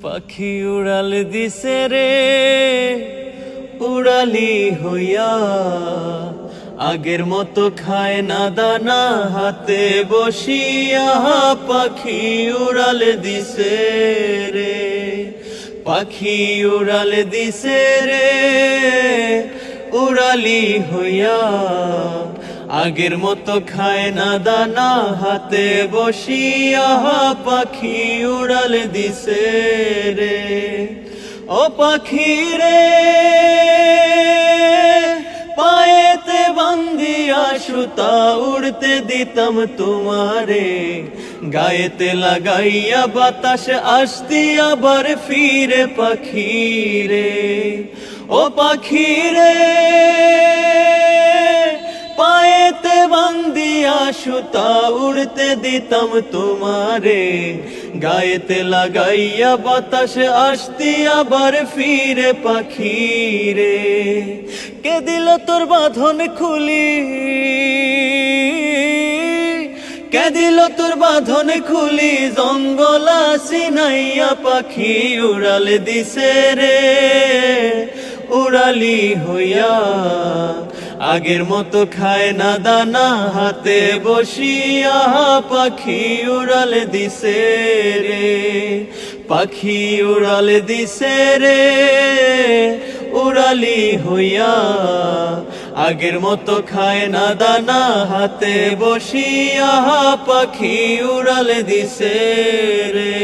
পাখি উড়াল দিছে রে উড়ালি হইয়া, আগের মতো খায় না দানা হাতে বসিয়া। পাখি উড়াল দিছে রে, পাখি উড়াল দিছে রে উড়ালি হইয়া, আগের মতো খায় না দানা হাতে বসিয়া। পাখি উড়াল দিছে রে, ও পাখি রে পায়েতে বান্ধিয়া সুতা উড়তে দিতাম তোমারে, গায়েতে লাগাইয়া বাতাস আসতি আবার ফিরে। পাখি রে, ও পাখি রে পায়েতে বান্ধিয়া সুতা উড়তে দিতাম তোমারে, গায়েতে লাগাইয়া বাতাস আসতি আবার ফিরে। পাখি রে, কে দিল তোর বাঁধন খুলি, কে দিল তোর বাঁধন খুলি, জঙ্গলা সিনাইয়া। পাখি উড়াল দিছে রে উড়ালি হইয়া, আগের মতো খায় না দানা হাতে বসিয়া। পাখি উড়াল দিছে রে, পাখি উড়াল দিছে রে উড়ালি হইয়া, আগের মতো খায় না দানা হাতে বসিয়া। পাখি উড়াল দিছে রে।